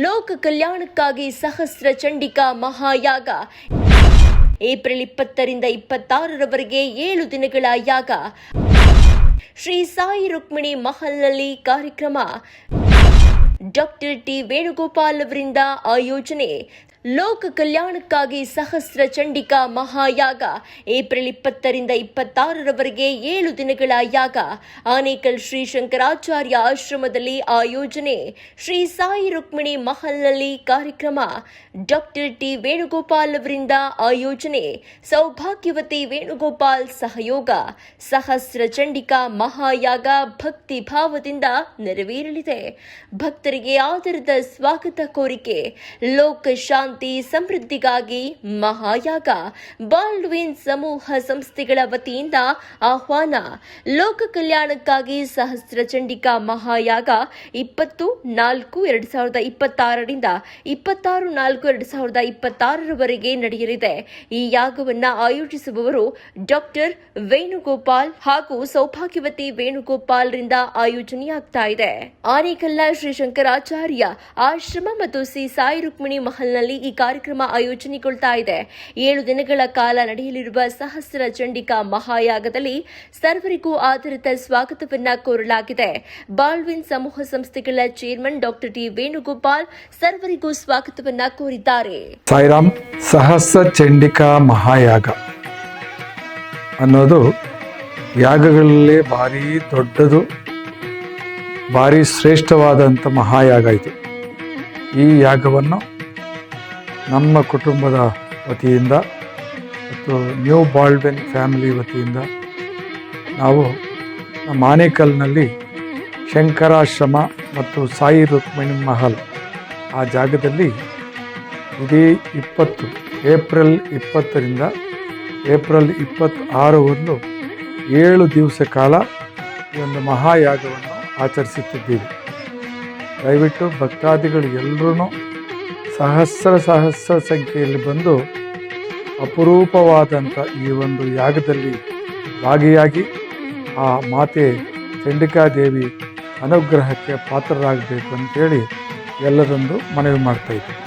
ಲೋಕ ಕಲ್ಯಾಣಕ್ಕಾಗಿ ಸಹಸ್ರ ಚಂಡಿಕಾ ಮಹಾಯಾಗ ಏಪ್ರಿಲ್ 20ರಿಂದ 26ರವರೆಗೆ 7 ದಿನಗಳ ಯಾಗ. ಶ್ರೀ ಸಾಯಿ ರುಕ್ಮಿಣಿ ಮಹಲ್ನಲ್ಲಿ ಕಾರ್ಯಕ್ರಮ. ಡಾಕ್ಟರ್ ಟಿ ವೇಣುಗೋಪಾಲ್ ಅವರಿಂದ ಆಯೋಜನೆ. ಲೋಕ ಕಲ್ಯಾಣಕ್ಕಾಗಿ ಸಹಸ್ರ ಚಂಡಿಕಾ ಮಹಾಯಾಗ ಏಪ್ರಿಲ್ 20ರಿಂದ 26ರವರೆಗೆ 7 ದಿನಗಳ ಯಾಗ. ಆನೇಕಲ್ ಶ್ರೀ ಶಂಕರಾಚಾರ್ಯ ಆಶ್ರಮದಲ್ಲಿ ಆಯೋಜನೆ. ಶ್ರೀ ಸಾಯಿ ರುಕ್ಮಿಣಿ ಮಹಲ್ನಲ್ಲಿ ಕಾರ್ಯಕ್ರಮ. ಡಾಕ್ಟರ್ ಟಿ ವೇಣುಗೋಪಾಲ್ ಅವರಿಂದ ಆಯೋಜನೆ. ಸೌಭಾಗ್ಯವತಿ ವೇಣುಗೋಪಾಲ್ ಸಹಯೋಗ. ಸಹಸ್ರ ಚಂಡಿಕಾ ಮಹಾಯಾಗ ಭಕ್ತಿ ಭಾವದಿಂದ ನೆರವೇರಲಿದೆ. ಭಕ್ತರಿಗೆ ಆದರದ ಸ್ವಾಗತ ಕೋರಿಕೆ. ಲೋಕ ಶಾಂತಿ ಸಮೃದ್ಧಿಗಾಗಿ ಮಹಾಯಾಗ. ಬಾಲ್ಡ್ವಿನ್ ಸಮೂಹ ಸಂಸ್ಥೆಗಳ ವತಿಯಿಂದ ಆಹ್ವಾನ. ಲೋಕ ಕಲ್ಯಾಣಕ್ಕಾಗಿ ಸಹಸ್ರ ಚಂಡಿಕಾ ಮಹಾಯಾಗ 20-4-2026ರಿಂದ 26-4-2026ರವರೆಗೆ ನಡೆಯಲಿದೆ. ಈ ಯಾಗವನ್ನು ಆಯೋಜಿಸುವವರು ಡಾಕ್ಟರ್ ವೇಣುಗೋಪಾಲ್ ಹಾಗೂ ಸೌಭಾಗ್ಯವತಿ ವೇಣುಗೋಪಾಲ್ ರಿಂದ ಆಯೋಜನೆಯಾಗ್ತಾ ಇದೆ. ಆನೇಕಲ್ನ ಶ್ರೀ ಶಂಕರಾಚಾರ್ಯ ಆಶ್ರಮ ಮತ್ತು ಶ್ರೀ ಸಾಯಿ ರುಕ್ಮಿಣಿ ಮಹಲ್ನಲ್ಲಿ ಈ ಕಾರ್ಯಕ್ರಮ ಆಯೋಜನೆಗೊಳ್ತಾ ಇದೆ. 7 ದಿನಗಳ ಕಾಲ ನಡೆಯಲಿರುವ ಸಹಸ್ರ ಚಂಡಿಕಾ ಮಹಾಯಾಗದಲ್ಲಿ ಸರ್ವರಿಗೂ ಆದರದ ಸ್ವಾಗತವನ್ನ ಕೋರಲಾಗಿದೆ. ಬಾಲ್ವಿನ್ ಸಮೂಹ ಸಂಸ್ಥೆಗಳ ಚೇರ್ಮನ್ ಡಾಕ್ಟರ್ ಟಿ ವೇಣುಗೋಪಾಲ್ ಸರ್ವರಿಗೂ ಸ್ವಾಗತವನ್ನ ಕೋರಿದ್ದಾರೆ. ಸಾಯಿರಾಮ್. ಸಹಸ್ರ ಚಂಡಿಕಾ ಮಹಾಯಾಗ ಅನ್ನೋದು ಯಾಗಗಳಲ್ಲೇ ಭಾರಿ ದೊಡ್ಡದು, ಭಾರಿ ಶ್ರೇಷ್ಠವಾದಂಥ ಮಹಾಯಾಗ ಇದು. ಈ ಯಾಗವನ್ನು ನಮ್ಮ ಕುಟುಂಬದ ವತಿಯಿಂದ ಮತ್ತು ನ್ಯೂ ಬಾಲ್ಡ್ವಿನ್ ಫ್ಯಾಮಿಲಿ ವತಿಯಿಂದ ನಾವು ನಮ್ಮ ಆನೇಕಲ್ನಲ್ಲಿ ಶಂಕರಾಶ್ರಮ ಮತ್ತು ಸಾಯಿ ರುಕ್ಮಿಣಿ ಮಹಲ್ ಆ ಜಾಗದಲ್ಲಿ ಇದೇ ಏಪ್ರಿಲ್ 20ರಿಂದ ಏಪ್ರಿಲ್ 26 7 ದಿವಸ ಕಾಲ ಈ ಒಂದು ಮಹಾಯಾಗವನ್ನು ಆಚರಿಸುತ್ತಿದ್ದೀವಿ. ದಯವಿಟ್ಟು ಭಕ್ತಾದಿಗಳು ಎಲ್ಲರೂ ಸಹಸ್ರ ಸಂಖ್ಯೆಯಲ್ಲಿ ಬಂದು ಅಪರೂಪವಾದಂಥ ಈ ಒಂದು ಯಾಗದಲ್ಲಿ ಭಾಗಿಯಾಗಿ ಆ ಮಾತೆ ಚಂಡಿಕಾದೇವಿ ಅನುಗ್ರಹಕ್ಕೆ ಪಾತ್ರರಾಗಬೇಕು ಅಂತೇಳಿ ಎಲ್ಲರೊಂದು ಮನವಿ ಮಾಡ್ತಾ ಇದ್ದೀವಿ.